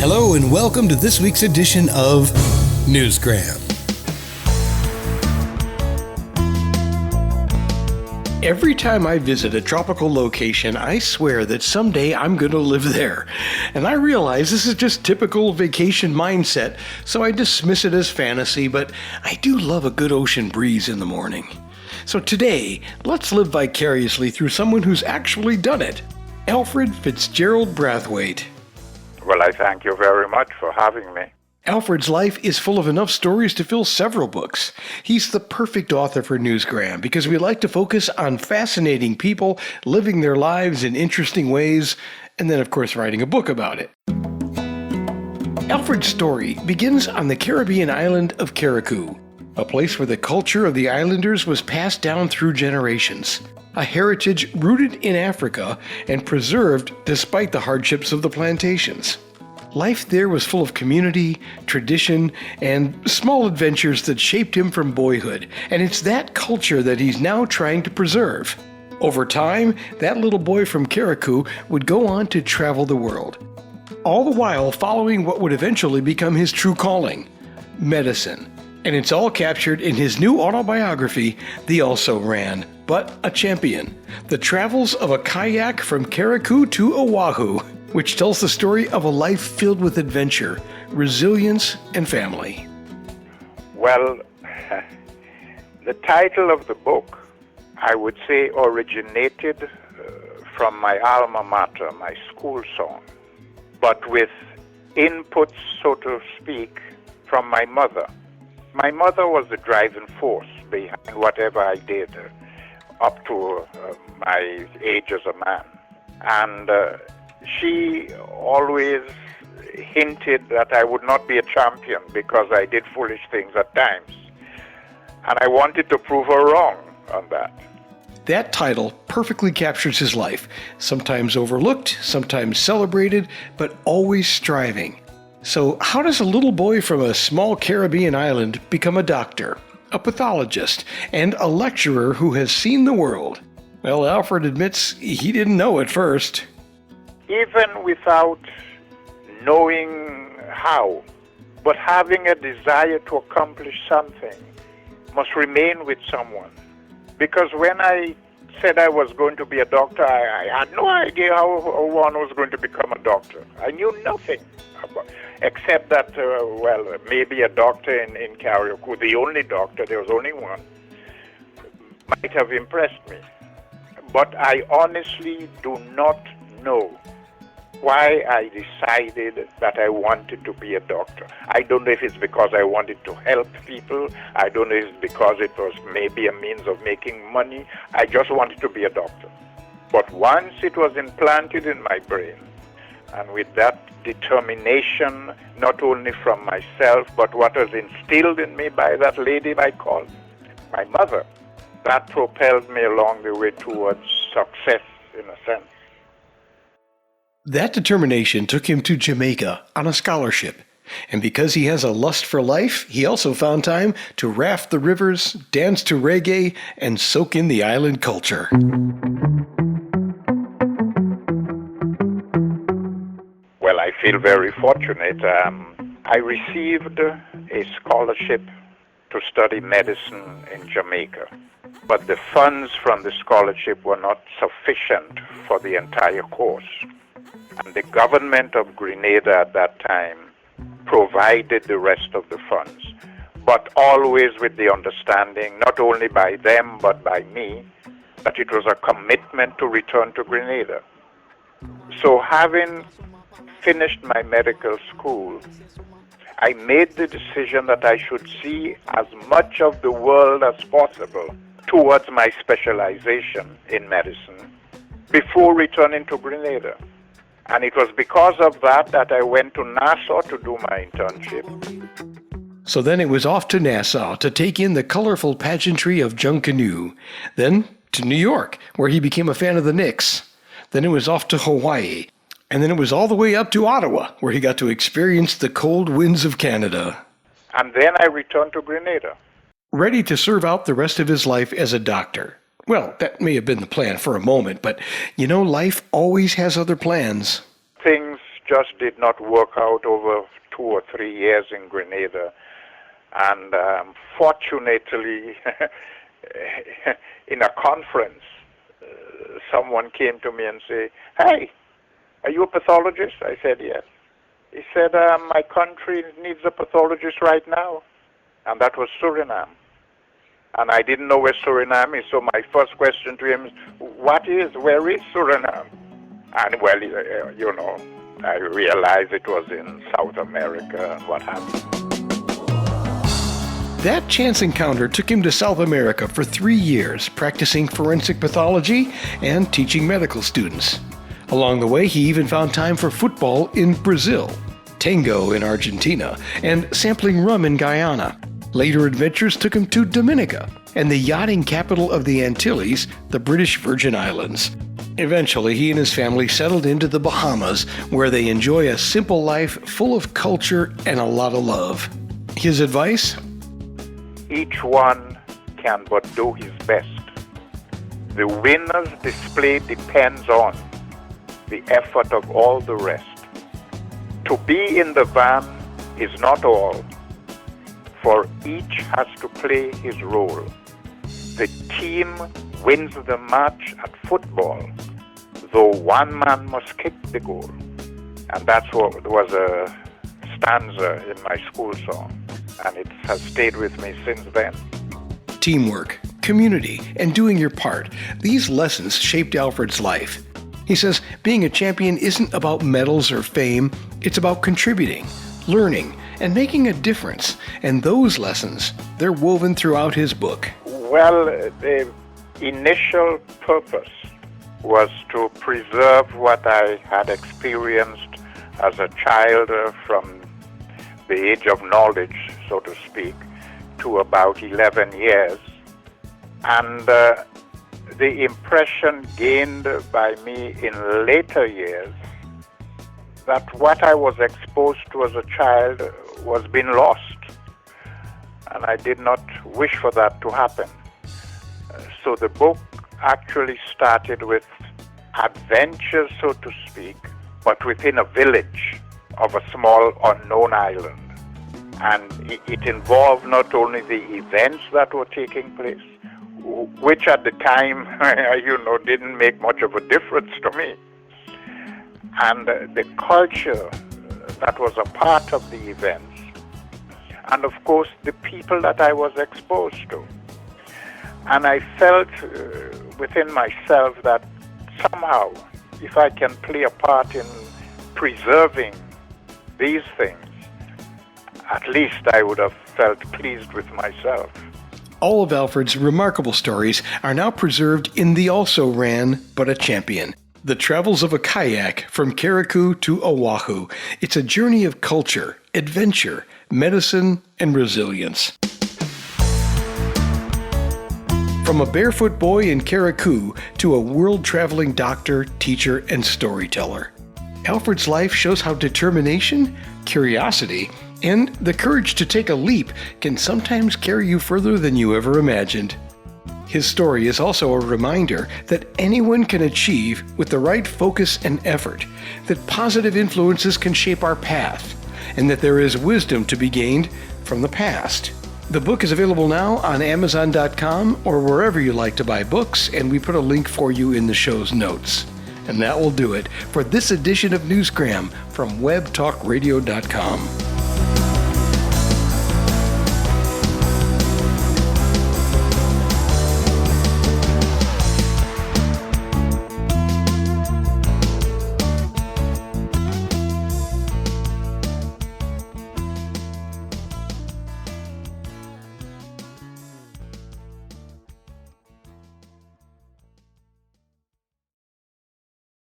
Hello and welcome to this week's edition of Newsgram. Every time I visit a tropical location, I swear that someday I'm going to live there. And I realize this is just typical vacation mindset, so I dismiss it as fantasy, but I do love a good ocean breeze in the morning. So today, let's live vicariously through someone who's actually done it. Alfred Fitzgerald Brathwaite. Well, I thank you very much for having me. Alfred's life is full of enough stories to fill several books. He's the perfect author for Newsgram because we like to focus on fascinating people living their lives in interesting ways, and then, of course, writing a book about it. Alfred's story begins on the Caribbean island of Carriacou, a place where the culture of the islanders was passed down through generations, a heritage rooted in Africa and preserved despite the hardships of the plantations. Life there was full of community, tradition, and small adventures that shaped him from boyhood, and it's that culture that he's now trying to preserve. Over time, that little boy from Carriacou would go on to travel the world, all the while following what would eventually become his true calling, medicine. And it's all captured in his new autobiography, The Also Ran, But a Champion, The Travels of a Kayak from Carriacou to Oahu, which tells the story of a life filled with adventure, resilience, and family. Well, the title of the book, I would say, originated from my alma mater, my school song, but with inputs, so to speak, from my mother. My mother was the driving force behind whatever I did up to my age as a man. And she always hinted that I would not be a champion because I did foolish things at times. And I wanted to prove her wrong on that. That title perfectly captures his life, sometimes overlooked, sometimes celebrated, but always striving. So how does a little boy from a small Caribbean island become a doctor, a pathologist, and a lecturer who has seen the world? Well, Alfred admits he didn't know at first. Even without knowing how, but having a desire to accomplish something must remain with someone. Because when I said I was going to be a doctor, I had no idea how one was going to become a doctor. I knew nothing about, except that, maybe a doctor in Carriacou, the only doctor, there was only one, might have impressed me. But I honestly do not know why I decided that I wanted to be a doctor. I don't know if it's because I wanted to help people. I don't know if it's because it was maybe a means of making money. I just wanted to be a doctor. But once it was implanted in my brain, and with that determination, not only from myself, but what was instilled in me by that lady I called my mother, that propelled me along the way towards success, in a sense. That determination took him to Jamaica on a scholarship. And because he has a lust for life, he also found time to raft the rivers, dance to reggae, and soak in the island culture. Well, I feel very fortunate. I received a scholarship to study medicine in Jamaica. But the funds from the scholarship were not sufficient for the entire course. And the government of Grenada at that time provided the rest of the funds, but always with the understanding, not only by them but by me, that it was a commitment to return to Grenada. So having finished my medical school, I made the decision that I should see as much of the world as possible towards my specialization in medicine before returning to Grenada. And it was because of that I went to Nassau to do my internship. So then it was off to Nassau to take in the colorful pageantry of Junkanoo. Then to New York, where he became a fan of the Knicks. Then it was off to Hawaii. And then it was all the way up to Ottawa, where he got to experience the cold winds of Canada. And then I returned to Grenada. Ready to serve out the rest of his life as a doctor. Well, that may have been the plan for a moment, but, life always has other plans. Things just did not work out over 2 or 3 years in Grenada. And fortunately, in a conference, someone came to me and said, "Hey, are you a pathologist?" I said, "Yes." He said, "My country needs a pathologist right now." And that was Suriname. And I didn't know where Suriname is, so my first question to him is, where is Suriname? And well, I realized it was in South America and what have you. That chance encounter took him to South America for 3 years, practicing forensic pathology and teaching medical students. Along the way, he even found time for football in Brazil, tango in Argentina, and sampling rum in Guyana. Later adventures took him to Dominica and the yachting capital of the Antilles, the British Virgin Islands. Eventually, he and his family settled into the Bahamas, where they enjoy a simple life full of culture and a lot of love. His advice? Each one can but do his best. The winner's display depends on the effort of all the rest. To be in the van is not all, for each has to play his role. The team wins the match at football, though one man must kick the goal. And that's what was a stanza in my school song, and it has stayed with me since then. Teamwork, community, and doing your part. These lessons shaped Alfred's life. He says being a champion isn't about medals or fame, it's about contributing, learning, and making a difference. And those lessons, they're woven throughout his book. Well, the initial purpose was to preserve what I had experienced as a child from the age of knowledge, so to speak, to about 11 years. And the impression gained by me in later years that what I was exposed to as a child was being lost. And I did not wish for that to happen. So the book actually started with adventures, so to speak, but within a village of a small unknown island. And it involved not only the events that were taking place, which at the time, didn't make much of a difference to me, and the culture that was a part of the events, and of course the people that I was exposed to. And I felt within myself that somehow, if I can play a part in preserving these things, at least I would have felt pleased with myself. All of Alfred's remarkable stories are now preserved in the also-ran But a Champion, The Travels of a Kayak from Carriacou to Oahu. It's a journey of culture, adventure, medicine, and resilience. From a barefoot boy in Carriacou to a world-traveling doctor, teacher, and storyteller, Alfred's life shows how determination, curiosity, and the courage to take a leap can sometimes carry you further than you ever imagined. His story is also a reminder that anyone can achieve with the right focus and effort, that positive influences can shape our path, and that there is wisdom to be gained from the past. The book is available now on Amazon.com or wherever you like to buy books, and we put a link for you in the show's notes. And that will do it for this edition of Newsgram from webtalkradio.com.